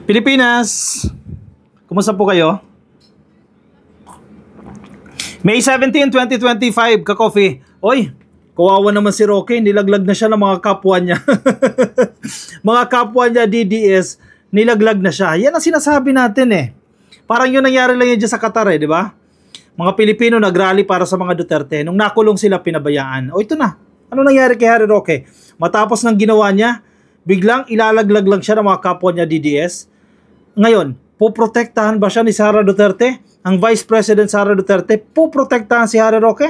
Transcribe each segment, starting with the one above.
Pilipinas, kumusta po kayo? May 17, 2025, ka-coffee. Oy, kawawa naman si Roque, nilaglag na siya ng mga kapwa niya. Mga kapwa niya DDS, nilaglag na siya. Yan ang sinasabi natin eh. Parang yun nangyari lang yan dyan sa Qatar eh, di ba? Mga Pilipino nagrally para sa mga Duterte. Nung nakulong sila, pinabayaan. O ito na, ano nangyari kay Harry Roque? Matapos ng ginawa niya, biglang ilalaglag lang siya ng mga kapwa niya DDS. Ngayon, puprotektahan ba siya ni Sara Duterte? Ang Vice President Sara Duterte, puprotektahan si Harry Roque?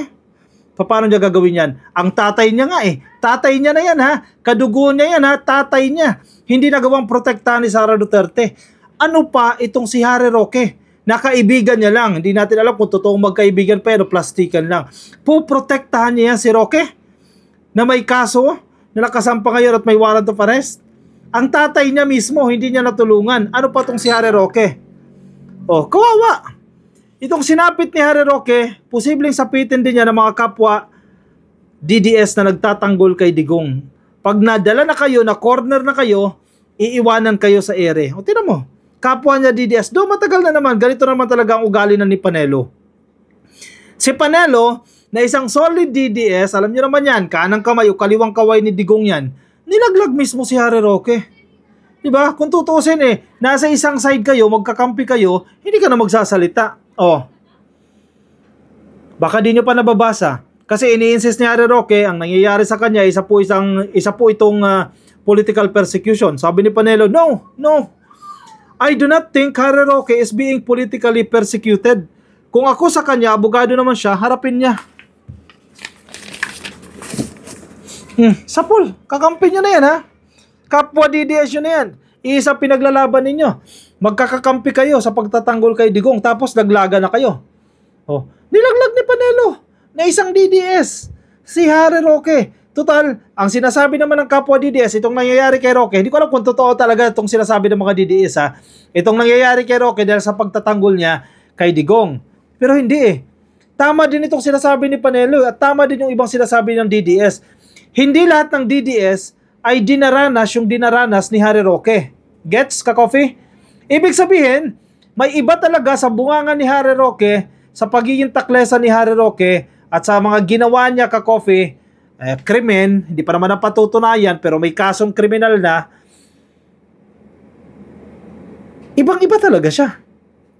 Paano niya gagawin yan? Ang tatay niya nga eh. Tatay niya na yan ha. Kadugo niya yan ha. Tatay niya. Hindi nagawang protektahan ni Sara Duterte. Ano pa itong si Harry Roque? Nakaibigan niya lang. Hindi natin alam kung totoong magkaibigan pero plastikan lang. Puprotektahan niya yan si Roque? Na may kaso? Na nakasampa ngayon at may warrant of arrest? Ang tatay niya mismo, hindi niya natulungan. Ano pa itong si Harry Roque? Oh, kawawa. Itong sinapit ni Harry Roque, posibleng sapitin din niya ng mga kapwa DDS na nagtatanggol kay Digong. Pag nadala na kayo, na corner na kayo, iiwanan kayo sa ere. O tinan mo, kapwa niya DDS, do matagal na naman, ganito naman talaga ang ugali na ni Panelo. Si Panelo, na isang solid DDS, alam niyo naman yan, kanang kamay o kaliwang kaway ni Digong yan, nilaglag mismo si Harry Roque. Diba? Kung tutuusin eh, nasa isang side kayo, magkakampi kayo, hindi ka na magsasalita. Oh. Baka di nyo pa nababasa. Kasi ini-insist ni Harry Roque, ang nangyayari sa kanya, isa po itong political persecution. Sabi ni Panelo, no. I do not think Harry Roque is being politically persecuted. Kung ako sa kanya, abogado naman siya, harapin niya. Sapul, kakampi nyo na yan ha. Kapwa DDS yun na yan. Isa pinaglalaban ninyo. Magkakakampi kayo sa pagtatanggol kay Digong tapos naglaga na kayo. Oh, nilaglag ni Panelo na isang DDS. Si Harry Roque. Total, ang sinasabi naman ng kapwa DDS, itong nangyayari kay Roque, hindi ko alam kung totoo talaga itong sinasabi ng mga DDS ha. Itong nangyayari kay Roque dahil sa pagtatanggol niya kay Digong. Pero hindi eh. Tama din itong sinasabi ni Panelo at tama din yung ibang sinasabi ng DDS. Hindi lahat ng DDS ay yung dinaranas ni Harry Roque. Gets, ka-coffee? Ibig sabihin, may iba talaga sa bunganga ni Harry Roque, sa pagiging taklesa ni Harry Roque, at sa mga ginawa niya, ka-coffee, krimen, hindi pa naman napatutunayan, pero may kasong kriminal na, ibang-iba talaga siya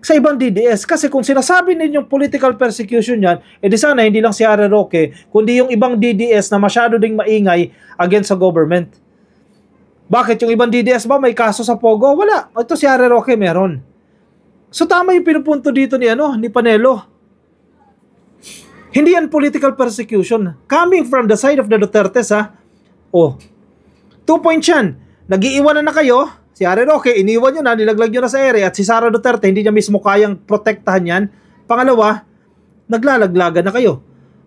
sa ibang DDS. Kasi kung sinasabi ninyong political persecution yan, edi sana hindi lang si Harry Roque, kundi yung ibang DDS na masyado ding maingay against sa government. Bakit? Yung ibang DDS ba may kaso sa Pogo? Wala. Ito si Harry Roque meron. So tama yung pinupunto dito ni Panelo. Hindi yan political persecution. Coming from the side of the Dutertes ha. Oh. 2 points yan. Nag-iiwanan na kayo. Si Harry Roque, iniwan nyo na, nilaglag nyo na sa ere, at si Sara Duterte, hindi niya mismo kayang protektahan yan. Pangalawa, naglalaglagan na kayo.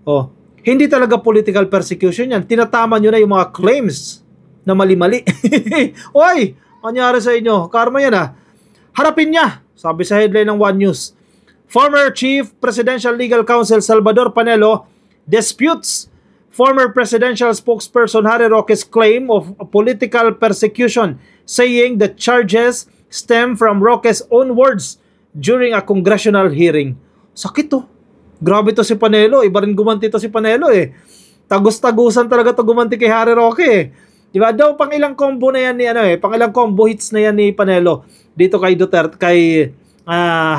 Oh, hindi talaga political persecution yan. Tinatama nyo na yung mga claims na mali-mali. Oy, anyari sa inyo? Karma yan ha. Harapin niya, sabi sa headline ng One News. Former Chief Presidential Legal Counsel Salvador Panelo disputes former presidential spokesperson Harry Roque's claim of political persecution, saying the charges stem from Roque's own words during a congressional hearing. Sakit to. Grabe to si Panelo. Iba rin gumanti to si Panelo eh. Tagus-tagusan talaga to gumanti kay Harry Roque eh. Diba? Daw pang ilang combo na yan pang ilang combo hits na yan ni Panelo dito kay Duterte, kay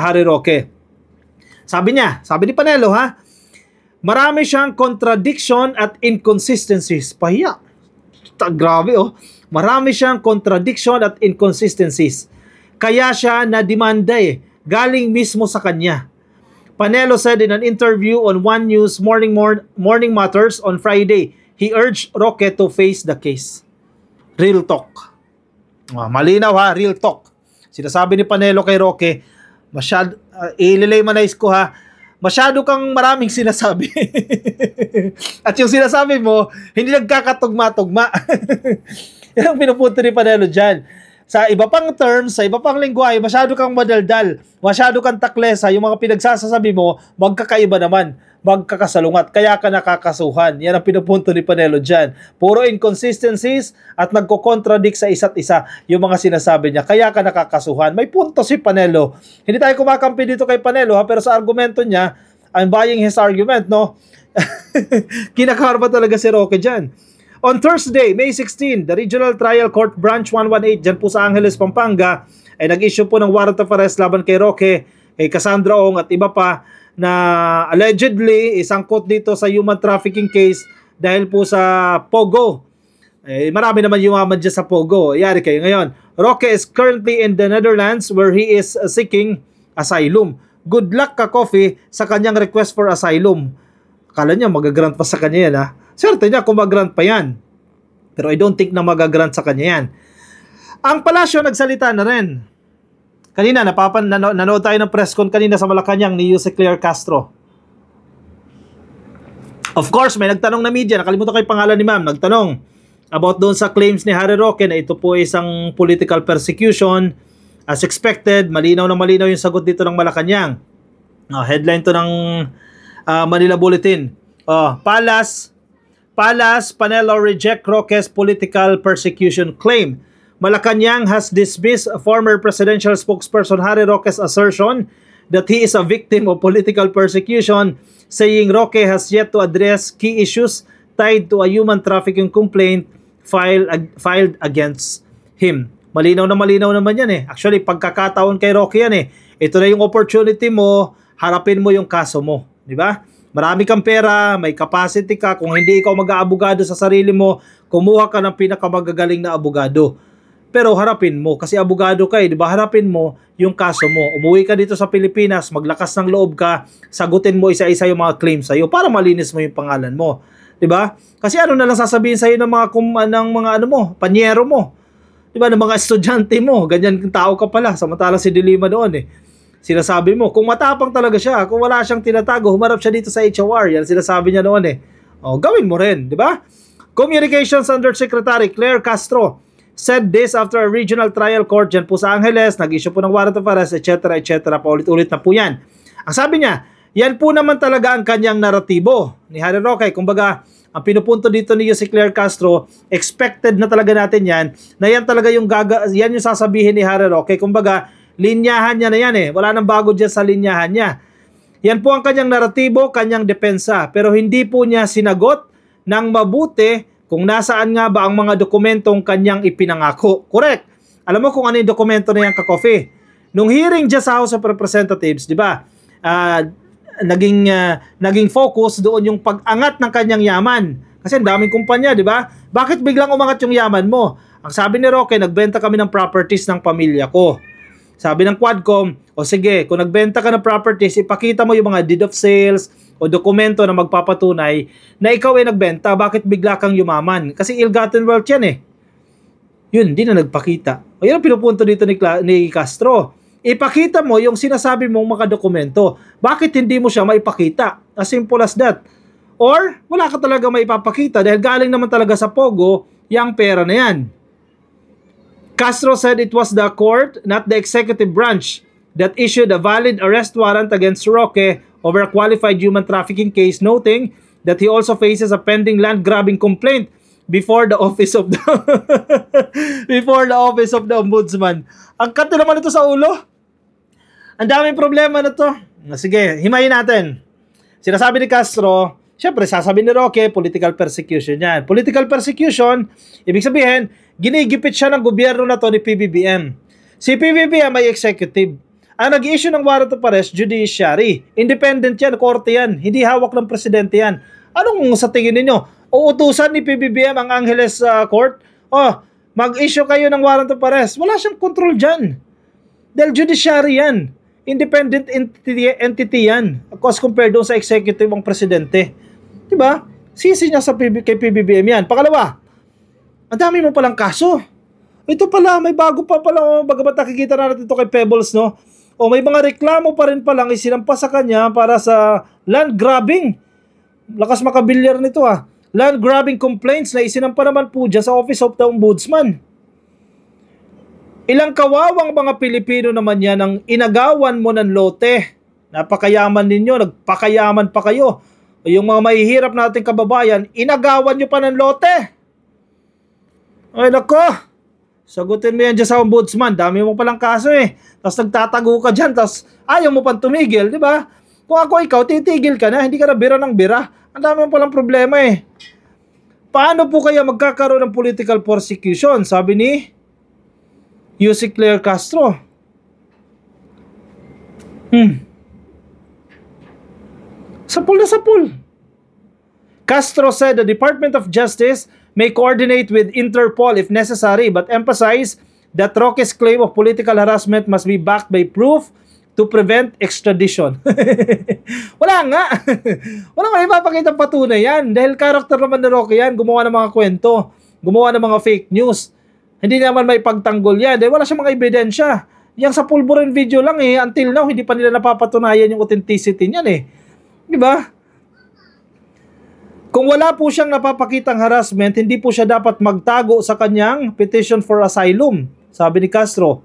Harry Roque. Sabi ni Panelo ha, marami siyang contradiction at inconsistencies. Pahiya. Grabe oh. Marami siyang contradiction at inconsistencies. Kaya siya na-demanda eh. Galing mismo sa kanya. Panelo said in an interview on One News Morning Matters on Friday, he urged Roque to face the case. Real talk. Malinaw ha, real talk. Sinasabi ni Panelo kay Roque, ililaymanize ko ha, masyado kang maraming sinasabi. At yung sinasabi mo, hindi nagkakatugma-tugma. Yan ang pinupunto ni Panelo dyan. Sa iba pang terms, sa iba pang lingwahe, masyado kang madaldal, masyado kang taklesa, yung mga pinagsasasabi mo, magkakaiba naman. magkakasalungat. Kaya ka nakakasuhan. Yan ang pinupunto ni Panelo dyan. Puro inconsistencies at nagko-contradict sa isa't isa yung mga sinasabi niya. Kaya ka nakakasuhan. May punto si Panelo. Hindi tayo kumakampi dito kay Panelo, ha? Pero sa argumento niya, I'm buying his argument, no? Kinakarma talaga si Roque dyan. On Thursday, May 16, the Regional Trial Court Branch 118 dyan po sa Angeles, Pampanga ay nag-issue po ng warrant of arrest laban kay Roque, kay Cassandra Ong at iba pa na allegedly isangkot dito sa human trafficking case dahil po sa Pogo. Marami naman yumaman dyan sa Pogo. Yari kayo ngayon. Roque is currently in the Netherlands where he is seeking asylum. Good luck ka, Coffee, sa kanyang request for asylum. Akala niya magagrant pa sa kanya yan, ha? Swerte niya kung mag-grant pa yan. Pero I don't think na mag-grant sa kanya yan. Ang palasyo nagsalita na rin. Kanina, nanood tayo ng press con kanina sa Malacanang ni Jose Claire Castro. Of course, may nagtanong na media, nakalimutan ko yung pangalan ni ma'am, nagtanong about doon sa claims ni Harry Roque na ito po isang political persecution. As expected, malinaw na malinaw yung sagot dito ng Malacanang. Headline to ng Manila Bulletin. Panelo reject Roque's political persecution claim. Malacanang has dismissed former presidential spokesperson Harry Roque's assertion that he is a victim of political persecution, saying Roque has yet to address key issues tied to a human trafficking complaint filed against him. Malinaw naman yan eh. Actually, pagkakataon kay Roque yan eh. Ito na yung opportunity mo, harapin mo yung kaso mo. Di ba? Marami kang pera, may capacity ka. Kung hindi ikaw mag-aabogado sa sarili mo, kumuha ka ng pinakamagagaling na abogado. Pero harapin mo, kasi abogado ka eh, di ba? Harapin mo yung kaso mo. Umuwi ka dito sa Pilipinas, maglakas ng loob ka, sagutin mo isa-isa yung mga claims sa'yo para malinis mo yung pangalan mo. Di ba? Kasi ano na lang sasabihin sa'yo ng mga panyero mo. Di ba? Ng mga estudyante mo. Ganyan tao ka pala. Samantalang si Dilima doon eh. Sinasabi mo, kung matapang talaga siya, kung wala siyang tinatago, humarap siya dito sa HOR. Yan sinasabi niya noon eh. Gawin mo rin, di ba? Communications Undersecretary Claire Castro said this after a regional trial court dyan po sa Angeles, nag-issue po ng warrant of arrest, etc. Paulit-ulit na po yan. Ang sabi niya, yan po naman talaga ang kanyang naratibo ni Harry Roque. Kumbaga, ang pinupunto dito ni Jose Claire Castro, expected na talaga natin yan, na yan talaga yan yung sasabihin ni Harry Roque. Kumbaga, linyahan niya na yan eh. Wala nang bago dyan sa linyahan niya. Yan po ang kanyang naratibo, kanyang depensa. Pero hindi po niya sinagot ng mabuti kung nasaan nga ba ang mga dokumentong kanyang ipinangako. Correct. Alam mo kung ano yung dokumento na yan, Ka-Coffee? Nung hearing dyan sa House of Representatives, di ba, naging focus doon yung pag-angat ng kanyang yaman. Kasi ang daming kumpanya, di ba? Bakit biglang umangat yung yaman mo? Ang sabi ni Roque, nagbenta kami ng properties ng pamilya ko. Sabi ng Quadcom, sige, kung nagbenta ka ng properties, ipakita mo yung mga deed of sales o dokumento na magpapatunay na ikaw ay nagbenta. Bakit bigla kang yumaman? Kasi ill-gotten wealth yan eh. Yun, di na nagpakita. Yun ang pinupunto dito ni Castro. Ipakita mo yung sinasabi mong mga dokumento. Bakit hindi mo siya maipakita? As simple as that. Or, wala ka talaga maipapakita dahil galing naman talaga sa Pogo yung pera na yan. Castro said it was the court, not the executive branch, that issued a valid arrest warrant against Roque over a qualified human trafficking case, noting that he also faces a pending land grabbing complaint before the office of the ombudsman. Ang kata naman ito sa ulo. Ang daming problema na to. Sige, himayin natin. Sinasabi ni Castro, siyempre sasabi ni Roque, political persecution yan. Political persecution, ibig sabihin, ginigipit siya ng gobyerno na to ni PBBM. Si PBBM ay executive. Ang nag-issue ng warrant of arrest, judiciary. Independent yan, korte yan. Hindi hawak ng presidente yan. Anong sa tingin ninyo? Uutusan ni PBBM ang Angeles Court? Mag-issue kayo ng warrant of arrest. Wala siyang control dyan. Dahil judiciary yan. Independent entity yan. As compared doon sa executive ang presidente. Diba? Sisi niya kay PBBM yan. Pangalawa, ang dami mo palang kaso. Ito pala, may bago pa pala. Bagamat nakikita na natin ito kay Pebbles, no? May mga reklamo pa rin palang isinampa sa kanya para sa land grabbing. Lakas makabilyar nito Land grabbing complaints na isinampa naman po dyan sa Office of the Ombudsman. Ilang kawawang mga Pilipino naman yan ang inagawan mo ng lote. Napakayaman ninyo, nagpakayaman pa kayo. Yung mga mahihirap nating kababayan, inagawan nyo pa ng lote. Ay nako, sagutin mo yan dyan sa ombudsman. Dami mo palang kaso eh. Tapos nagtatago ka dyan, tapos ayaw mo pang tumigil, di ba? Kung ako ikaw, titigil ka na, hindi ka na bira ng bira. Ang dami mo palang problema eh. Paano po kaya magkakaroon ng political persecution? Sabi ni Yussi Claire Castro. Sapul na sapul. Castro said the Department of Justice may coordinate with Interpol if necessary, but emphasized that Roque's claim of political harassment must be backed by proof to prevent extradition. Wala nga. Wala nga ipapakita patunay yan. Dahil karakter naman ni Roque yan, gumawa ng mga kwento, gumawa ng mga fake news. Hindi naman may pagtanggol yan. Dahil wala siyang mga ebidensya. Yang sa pulburin video lang eh, until now, hindi pa nila napapatunayan yung authenticity niyan eh. Diba? Kung wala po siyang napapakitang harassment, hindi po siya dapat magtago sa kanyang petition for asylum, sabi ni Castro.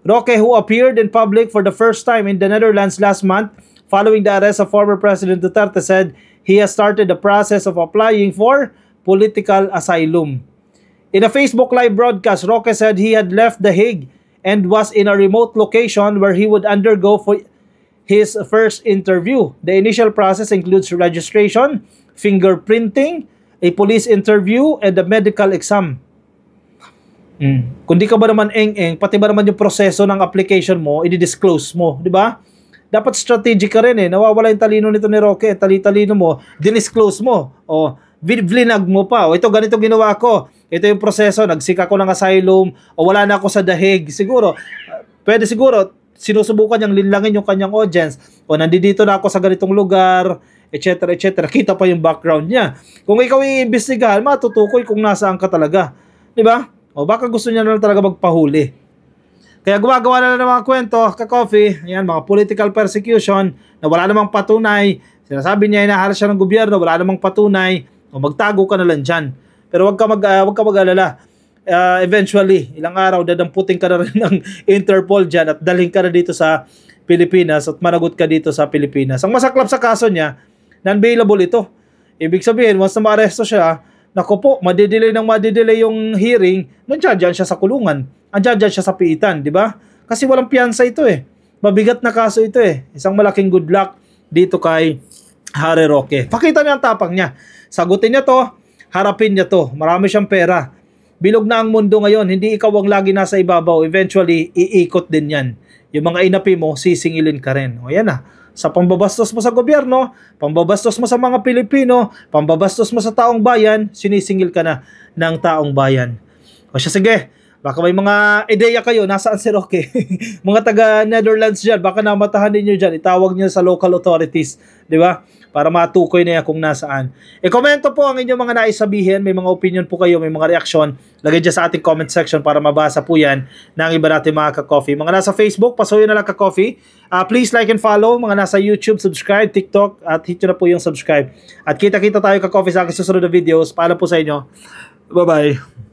Roque, who appeared in public for the first time in the Netherlands last month following the arrest of former President Duterte, said he has started the process of applying for political asylum. In a Facebook live broadcast, Roque said he had left The Hague and was in a remote location where he would undergo for his first interview. The initial process includes registration, fingerprinting, a police interview, and a medical exam. Kung di ka ba naman eng-eng, pati ba naman yung proseso ng application mo, i-disclose mo, di ba? Dapat strategic ka rin eh. Nawawala yung talino nito ni Roque, tali-talino mo, dinisclose mo, o vlinag mo pa, o ito ganito ginawa ko, ito yung proseso, nagsika ko ng asylum, o wala na ako sa The Hague. Siguro, pwede siguro, sinusubukan niyang linlangin yung kanyang audience, o nandito na ako sa ganitong lugar, etc. etc. Kita pa yung background niya. Kung ikaw iimbestigahan, matutukoy kung nasaan ka talaga. Di ba? O baka gusto niya na talaga magpahuli. Kaya gumagawa na lang ng mga kwento, ka-coffee, ayan, mga political persecution, na wala namang patunay. Sinasabi niya, inaharas siya ng gobyerno, wala namang patunay, o magtago ka na lang dyan. Pero wag ka mag-alala. Eventually, ilang araw, dadamputin ka na rin ng Interpol dyan at dalhin ka na dito sa Pilipinas at managot ka dito sa Pilipinas. Ang masaklap sa kaso niya, non-bailable ito. Ibig sabihin, once na maaresto siya, naku po, madidelay yung hearing, nandiyan siya sa kulungan. Andiyan siya sa piitan, di ba? Kasi walang piyansa ito eh. Mabigat na kaso ito eh. Isang malaking good luck dito kay Harry Roque. Pakita niya ang tapang niya. Sagutin niya to, harapin niya to. Marami siyang pera. Bilog na ang mundo ngayon, hindi ikaw ang lagi nasa ibabaw. Eventually, iikot din yan. Yung mga inapi mo, sisingilin ka rin. O yan na. Sa pambabastos mo sa gobyerno, pambabastos mo sa mga Pilipino, pambabastos mo sa taong bayan, sinisingil ka na ng taong bayan. O siya, sige. Baka may mga ideya kayo, nasaan si Roque? Mga taga Netherlands dyan, baka namatahan ninyo dyan, itawag nyo sa local authorities, di ba? Para matukoy na yan kung nasaan. I-komento po ang inyong mga naisabihin, may mga opinion po kayo, may mga reaksyon, lagay dyan sa ating comment section para mabasa po yan ng iba natin mga ka-coffee. Mga nasa Facebook, pasuyo na lang ka-coffee. Please like and follow, mga nasa YouTube, subscribe, TikTok, at hit nyo na po yung subscribe. At kita-kita tayo ka-coffee sa aking susunod na videos. Paalam po sa inyo. Bye-bye.